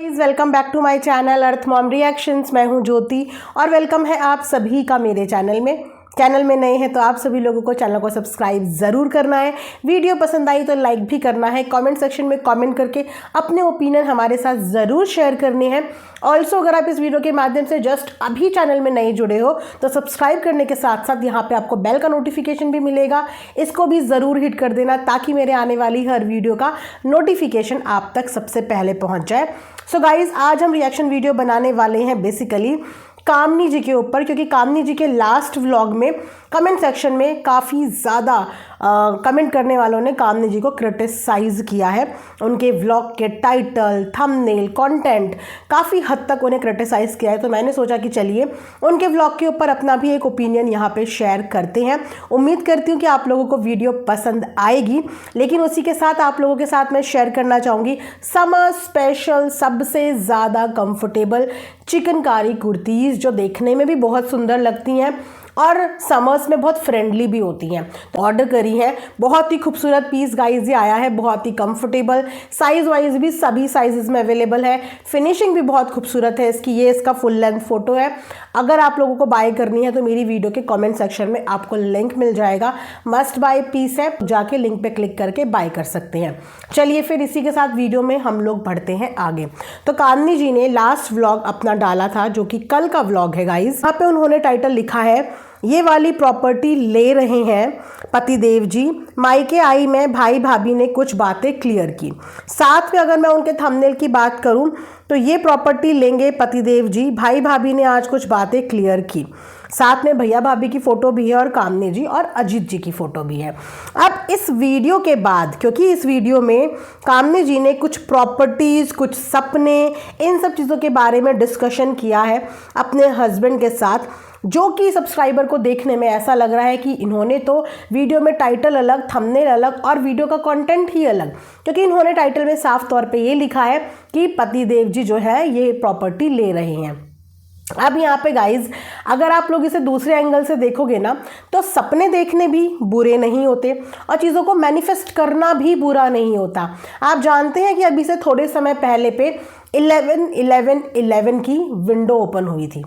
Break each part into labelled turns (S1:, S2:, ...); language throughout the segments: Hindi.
S1: Please welcome back to my channel Earth Mom reactions. मैं हूं ज्योति और वेलकम है आप सभी का मेरे चैनल में। चैनल में नए हैं तो आप सभी लोगों को चैनल को सब्सक्राइब ज़रूर करना है। वीडियो पसंद आई तो लाइक भी करना है। कमेंट सेक्शन में कमेंट करके अपने ओपिनियन हमारे साथ ज़रूर शेयर करने हैं। ऑल्सो अगर आप इस वीडियो के माध्यम से जस्ट अभी चैनल में नए जुड़े हो तो सब्सक्राइब करने के साथ साथ यहाँ पे आपको बेल का नोटिफिकेशन भी मिलेगा, इसको भी ज़रूर हिट कर देना ताकि मेरे आने वाली हर वीडियो का नोटिफिकेशन आप तक सबसे पहले पहुँच जाए। सो गाइज, आज हम रिएक्शन वीडियो बनाने वाले हैं बेसिकली कामनी जी के ऊपर, क्योंकि कामनी जी के लास्ट व्लॉग में कमेंट सेक्शन में काफ़ी ज़्यादा कमेंट करने वालों ने कामनी जी को क्रिटिसाइज़ किया है। उनके व्लॉग के टाइटल, थंबनेल, कंटेंट काफ़ी हद तक उन्हें क्रिटिसाइज़ किया है। तो मैंने सोचा कि चलिए उनके व्लॉग के ऊपर अपना भी एक ओपिनियन यहाँ पे शेयर करते हैं। उम्मीद करती हूँ कि आप लोगों को वीडियो पसंद आएगी, लेकिन उसी के साथ आप लोगों के साथ मैं शेयर करना चाहूँगी समर स्पेशल सबसे ज़्यादा कंफर्टेबल चिकनकारी कुर्तीज़, जो देखने में भी बहुत सुंदर लगती हैं और समर्स में बहुत फ्रेंडली भी होती हैं। तो ऑर्डर करी है, बहुत ही खूबसूरत पीस गाइस ये आया है, बहुत ही कंफर्टेबल, साइज़ वाइज भी सभी साइजेस में अवेलेबल है। फिनिशिंग भी बहुत खूबसूरत है इसकी। ये इसका फुल लेंथ फोटो है। अगर आप लोगों को बाय करनी है तो मेरी वीडियो के कमेंट सेक्शन में आपको लिंक मिल जाएगा। मस्ट बाय पीस है, जाके लिंक पे क्लिक करके बाय कर सकते हैं। चलिए फिर इसी के साथ वीडियो में हम लोग बढ़ते हैं आगे। तो कामनी जी ने लास्ट व्लॉग अपना डाला था जो कि कल का व्लॉग है गाइज। यहाँ पे उन्होंने टाइटल लिखा है, ये वाली प्रॉपर्टी ले रहे हैं पतिदेव जी, मायके आई में भाई भाभी ने कुछ बातें क्लियर की। साथ में अगर मैं उनके थंबनेल की बात करूं तो ये प्रॉपर्टी लेंगे पतिदेव जी, भाई भाभी ने आज कुछ बातें क्लियर की। साथ में भैया भाभी की फ़ोटो भी है और कामनी जी और अजीत जी की फ़ोटो भी है। अब इस वीडियो के बाद, क्योंकि इस वीडियो में कामनी जी ने कुछ प्रॉपर्टीज़, कुछ सपने, इन सब चीज़ों के बारे में डिस्कशन किया है अपने हस्बैंड के साथ, जो कि सब्सक्राइबर को देखने में ऐसा लग रहा है कि इन्होंने तो वीडियो में टाइटल अलग, थंबनेल अलग और वीडियो का कंटेंट ही अलग, क्योंकि इन्होंने टाइटल में साफ तौर पे ये लिखा है कि पतिदेव जी जो है ये प्रॉपर्टी ले रहे हैं। अब यहाँ पे गाइज, अगर आप लोग इसे दूसरे एंगल से देखोगे ना तो सपने देखने भी बुरे नहीं होते और चीज़ों को मैनिफेस्ट करना भी बुरा नहीं होता। आप जानते हैं कि अभी से थोड़े समय पहले पे 11-11-11 की विंडो ओपन हुई थी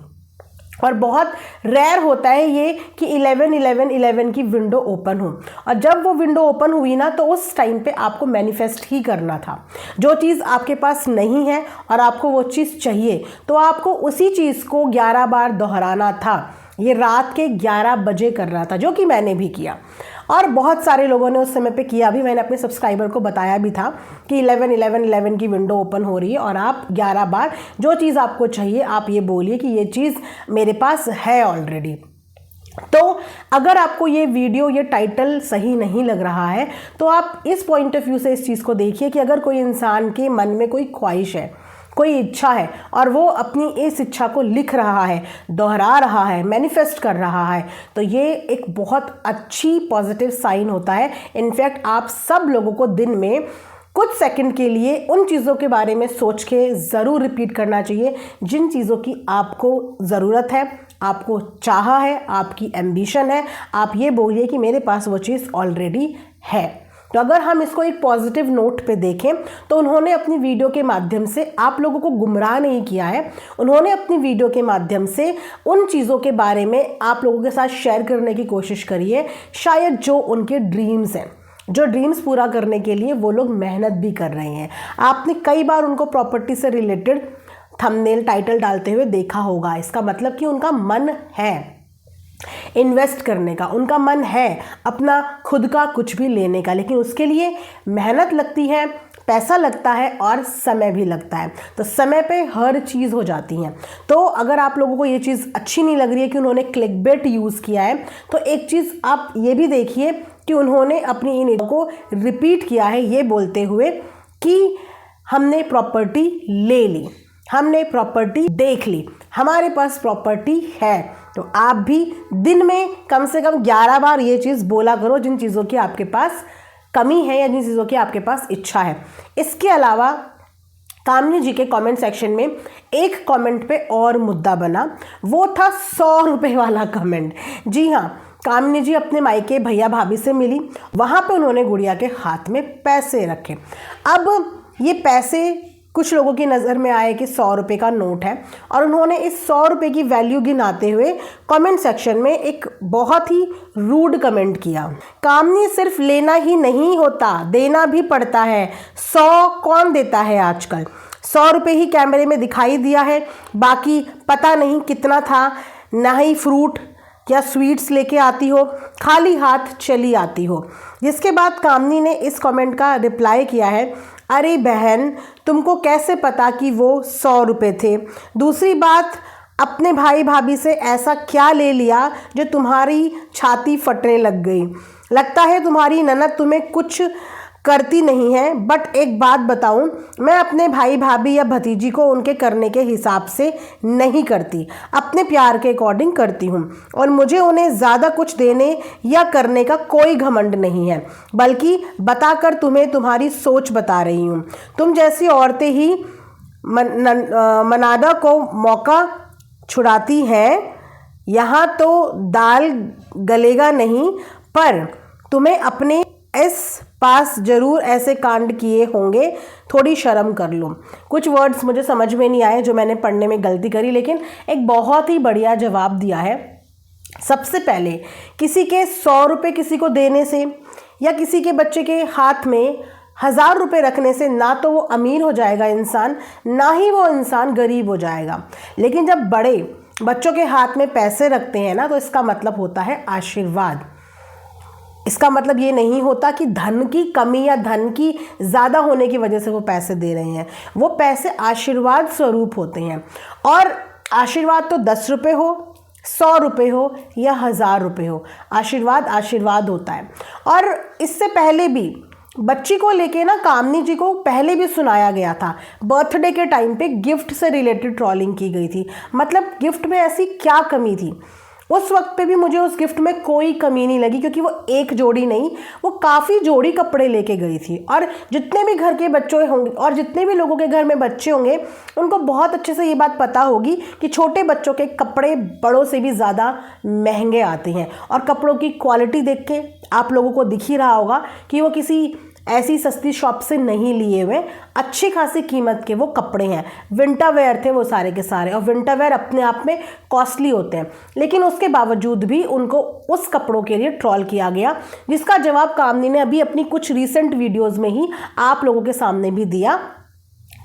S1: और बहुत रेयर होता है ये कि 11-11-11 की विंडो ओपन हो। और जब वो विंडो ओपन हुई ना तो उस टाइम पे आपको मैनिफेस्ट ही करना था। जो चीज़ आपके पास नहीं है और आपको वो चीज़ चाहिए तो आपको उसी चीज़ को 11 बार दोहराना था। ये रात के 11 बजे करना था, जो कि मैंने भी किया और बहुत सारे लोगों ने उस समय पे किया भी। मैंने अपने सब्सक्राइबर को बताया भी था कि 11-11-11 की विंडो ओपन हो रही है और आप 11 बार जो चीज़ आपको चाहिए आप ये बोलिए कि ये चीज़ मेरे पास है ऑलरेडी। तो अगर आपको ये वीडियो, ये टाइटल सही नहीं लग रहा है तो आप इस पॉइंट ऑफ व्यू से इस चीज़ को देखिए कि अगर कोई इंसान के मन में कोई ख्वाहिश है, कोई इच्छा है और वो अपनी इस इच्छा को लिख रहा है, दोहरा रहा है, मैनिफेस्ट कर रहा है, तो ये एक बहुत अच्छी पॉजिटिव साइन होता है। इनफैक्ट आप सब लोगों को दिन में कुछ सेकंड के लिए उन चीज़ों के बारे में सोच के ज़रूर रिपीट करना चाहिए जिन चीज़ों की आपको ज़रूरत है, आपको चाहा है, आपकी एम्बिशन है। आप ये बोलिए कि मेरे पास वो चीज़ ऑलरेडी है। तो अगर हम इसको एक पॉजिटिव नोट पे देखें तो उन्होंने अपनी वीडियो के माध्यम से आप लोगों को गुमराह नहीं किया है। उन्होंने अपनी वीडियो के माध्यम से उन चीज़ों के बारे में आप लोगों के साथ शेयर करने की कोशिश करी है, शायद जो उनके ड्रीम्स हैं, जो ड्रीम्स पूरा करने के लिए वो लोग मेहनत भी कर रहे हैं। आपने कई बार उनको प्रॉपर्टी से रिलेटेड थंबनेल, टाइटल डालते हुए देखा होगा। इसका मतलब कि उनका मन है इन्वेस्ट करने का, उनका मन है अपना खुद का कुछ भी लेने का, लेकिन उसके लिए मेहनत लगती है, पैसा लगता है और समय भी लगता है। तो समय पे हर चीज़ हो जाती है। तो अगर आप लोगों को ये चीज़ अच्छी नहीं लग रही है कि उन्होंने क्लिकबेट यूज़ किया है, तो एक चीज़ आप ये भी देखिए कि उन्होंने अपनी इन को रिपीट किया है ये बोलते हुए कि हमने प्रॉपर्टी ले ली, हमने प्रॉपर्टी देख ली, हमारे पास प्रॉपर्टी है। तो आप भी दिन में कम से कम 11 बार ये चीज़ बोला करो जिन चीज़ों की आपके पास कमी है या जिन चीज़ों की आपके पास इच्छा है। इसके अलावा कामनी जी के कमेंट सेक्शन में एक कमेंट पे और मुद्दा बना, वो था 100 रुपये वाला कमेंट। जी हाँ, कामनी जी अपने मायके भैया भाभी से मिली, वहाँ पे उन्होंने गुड़िया के हाथ में पैसे रखे। अब ये पैसे कुछ लोगों की नज़र में आए कि 100 रुपये का नोट है और उन्होंने इस 100 रुपये की वैल्यू गिनाते हुए कमेंट सेक्शन में एक बहुत ही रूड कमेंट किया। कामनी सिर्फ लेना ही नहीं होता, देना भी पड़ता है। 100 कौन देता है आजकल? 100 रुपये ही कैमरे में दिखाई दिया है, बाकी पता नहीं कितना था। ना ही फ्रूट या स्वीट्स लेके आती हो, खाली हाथ चली आती हो। जिसके बाद कामनी ने इस कमेंट का रिप्लाई किया है, अरे बहन, तुमको कैसे पता कि वो 100 रुपये थे? दूसरी बात, अपने भाई भाभी से ऐसा क्या ले लिया जो तुम्हारी छाती फटने लग गई? लगता है तुम्हारी ननद तुम्हें कुछ करती नहीं है। बट एक बात बताऊं, मैं अपने भाई भाभी या भतीजी को उनके करने के हिसाब से नहीं करती, अपने प्यार के अकॉर्डिंग करती हूं। और मुझे उन्हें ज़्यादा कुछ देने या करने का कोई घमंड नहीं है, बल्कि बताकर तुम्हें तुम्हारी सोच बता रही हूं। तुम जैसी औरतें ही मनादा को मौका छुड़ाती हैं। यहाँ तो दाल गलेगा नहीं, पर तुम्हें अपने इस पास जरूर ऐसे कांड किए होंगे, थोड़ी शर्म कर लो। कुछ वर्ड्स मुझे समझ में नहीं आए जो मैंने पढ़ने में गलती करी, लेकिन एक बहुत ही बढ़िया जवाब दिया है। सबसे पहले, किसी के 100 रुपये किसी को देने से या किसी के बच्चे के हाथ में 1000 रुपये रखने से ना तो वो अमीर हो जाएगा इंसान, ना ही वो इंसान गरीब हो जाएगा। लेकिन जब बड़े बच्चों के हाथ में पैसे रखते हैं ना, तो इसका मतलब होता है आशीर्वाद। इसका मतलब ये नहीं होता कि धन की कमी या धन की ज़्यादा होने की वजह से वो पैसे दे रहे हैं। वो पैसे आशीर्वाद स्वरूप होते हैं। और आशीर्वाद तो 10 रुपये हो, 100 रुपये हो या 1000 रुपये हो, आशीर्वाद आशीर्वाद होता है। और इससे पहले भी बच्ची को लेके ना कामनी जी को पहले भी सुनाया गया था। बर्थडे के टाइम पे गिफ्ट से रिलेटेड ट्रोलिंग की गई थी। मतलब गिफ्ट में ऐसी क्या कमी थी? उस वक्त पे भी मुझे उस गिफ्ट में कोई कमी नहीं लगी, क्योंकि वो एक जोड़ी नहीं, वो काफ़ी जोड़ी कपड़े लेके गई थी। और जितने भी घर के बच्चे होंगे और जितने भी लोगों के घर में बच्चे होंगे, उनको बहुत अच्छे से ये बात पता होगी कि छोटे बच्चों के कपड़े बड़ों से भी ज़्यादा महंगे आते हैं। और कपड़ों की क्वालिटी देख के आप लोगों को दिख ही रहा होगा कि वो किसी ऐसी सस्ती शॉप से नहीं लिए हुए, अच्छी खासी कीमत के वो कपड़े हैं। विंटर वेयर थे वो सारे के सारे, और विंटर वेयर अपने आप में कॉस्टली होते हैं। लेकिन उसके बावजूद भी उनको उस कपड़ों के लिए ट्रोल किया गया, जिसका जवाब कामनी ने अभी अपनी कुछ रीसेंट वीडियोस में ही आप लोगों के सामने भी दिया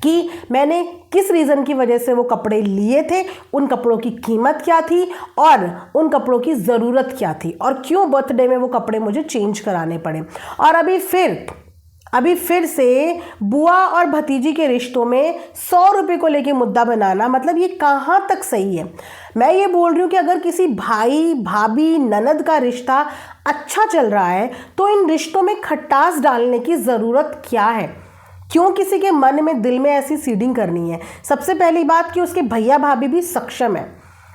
S1: कि मैंने किस रीज़न की वजह से वो कपड़े लिए थे, उन कपड़ों की कीमत क्या थी और उन कपड़ों की ज़रूरत क्या थी, और क्यों बर्थडे में वो कपड़े मुझे चेंज कराने पड़े। और अभी फिर से बुआ और भतीजी के रिश्तों में 100 रुपये को लेके मुद्दा बनाना, मतलब ये कहाँ तक सही है? मैं ये बोल रही हूँ कि अगर किसी भाई भाभी ननद का रिश्ता अच्छा चल रहा है, तो इन रिश्तों में खटास डालने की ज़रूरत क्या है? क्यों किसी के मन में दिल में ऐसी सीडिंग करनी है? सबसे पहली बात कि उसके भैया भाभी भी सक्षम है,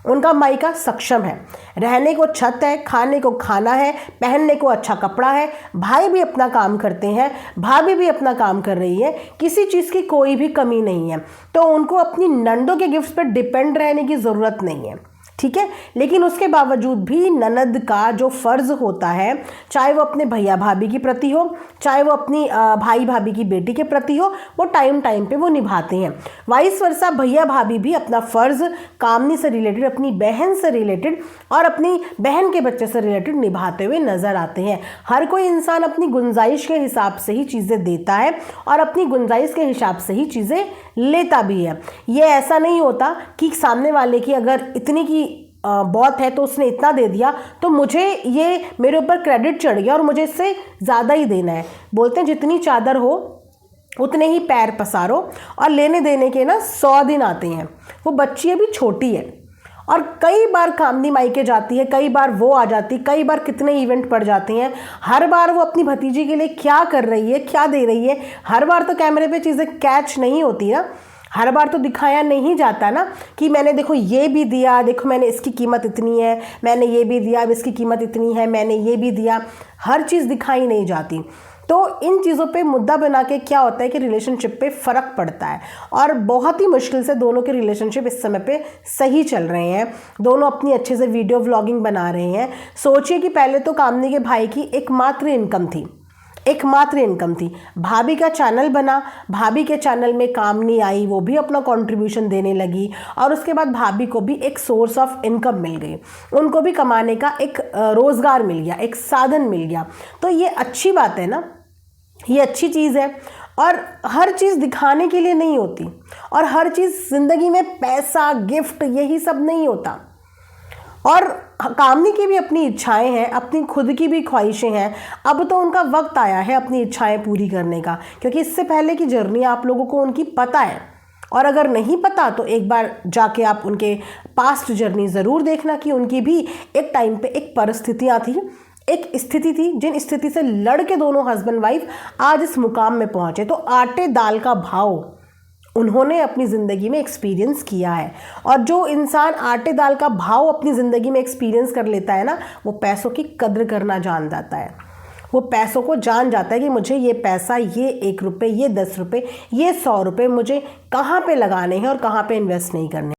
S1: उनका मायका सक्षम है, रहने को छत है, खाने को खाना है, पहनने को अच्छा कपड़ा है, भाई भी अपना काम करते हैं, भाभी भी अपना काम कर रही है, किसी चीज़ की कोई भी कमी नहीं है। तो उनको अपनी नंदों के गिफ्ट्स पर डिपेंड रहने की ज़रूरत नहीं है, ठीक है। लेकिन उसके बावजूद भी ननद का जो फ़र्ज़ होता है, चाहे वो अपने भैया भाभी के प्रति हो, चाहे वो अपनी भाई भाभी की बेटी के प्रति हो, वो टाइम टाइम पे वो निभाते हैं। वाइस वर्सा भैया भाभी भी अपना फ़र्ज़ कामनी से रिलेटेड, अपनी बहन से रिलेटेड और अपनी बहन के बच्चे से रिलेटेड निभाते हुए नज़र आते हैं। हर कोई इंसान अपनी गुंजाइश के हिसाब से ही चीज़ें देता है और अपनी गुंजाइश के हिसाब से ही चीज़ें लेता भी है। ये ऐसा नहीं होता कि सामने वाले की अगर इतनी की बहुत है तो उसने इतना दे दिया तो मुझे ये मेरे ऊपर क्रेडिट चढ़ गया और मुझे इससे ज़्यादा ही देना है। बोलते हैं जितनी चादर हो उतने ही पैर पसारो, और लेने देने के ना 100 दिन आते हैं। वो बच्ची अभी छोटी है और कई बार कामनी मायके जाती है, कई बार वो आ जाती, कई बार कितने इवेंट पड़ जाते हैं। हर बार वो अपनी भतीजी के लिए क्या कर रही है, क्या दे रही है, हर बार तो कैमरे पे चीज़ें कैच नहीं होती ना, हर बार तो दिखाया नहीं जाता ना कि मैंने देखो ये भी दिया, देखो मैंने इसकी कीमत इतनी है, मैंने ये भी दिया, अब इसकी कीमत इतनी है, मैंने ये भी दिया। हर चीज़ दिखाई नहीं जाती। तो इन चीज़ों पे मुद्दा बना के क्या होता है कि रिलेशनशिप पे फ़र्क पड़ता है, और बहुत ही मुश्किल से दोनों के रिलेशनशिप इस समय पे सही चल रहे हैं। दोनों अपनी अच्छे से वीडियो व्लॉगिंग बना रहे हैं। सोचिए कि पहले तो कामनी के भाई की एकमात्र इनकम थी, एकमात्र इनकम थी। भाभी का चैनल बना, भाभी के चैनल में काम नहीं आई, वो भी अपना कंट्रीब्यूशन देने लगी और उसके बाद भाभी को भी एक सोर्स ऑफ इनकम मिल गई, उनको भी कमाने का एक रोज़गार मिल गया, एक साधन मिल गया। तो ये अच्छी बात है ना, ये अच्छी चीज़ है। और हर चीज़ दिखाने के लिए नहीं होती, और हर चीज़ ज़िंदगी में पैसा, गिफ्ट, यही सब नहीं होता। और कामनी की भी अपनी इच्छाएं हैं, अपनी खुद की भी ख्वाहिशें हैं। अब तो उनका वक्त आया है अपनी इच्छाएं पूरी करने का, क्योंकि इससे पहले की जर्नी आप लोगों को उनकी पता है। और अगर नहीं पता तो एक बार जाके आप उनके पास्ट जर्नी ज़रूर देखना कि उनकी भी एक टाइम पे एक परिस्थितियाँ थी, एक स्थिति थी, जिन स्थिति से लड़ के दोनों हस्बैंड वाइफ आज इस मुकाम में पहुँचे। तो आटे दाल का भाव उन्होंने अपनी ज़िंदगी में एक्सपीरियंस किया है। और जो इंसान आटे दाल का भाव अपनी ज़िंदगी में एक्सपीरियंस कर लेता है ना, वो पैसों की कद्र करना जान जाता है। वो पैसों को जान जाता है कि मुझे ये पैसा, ये 1 रुपये, ये 10 रुपये, ये 100 रुपये मुझे कहाँ पे लगाने हैं और कहाँ पे इन्वेस्ट नहीं करने।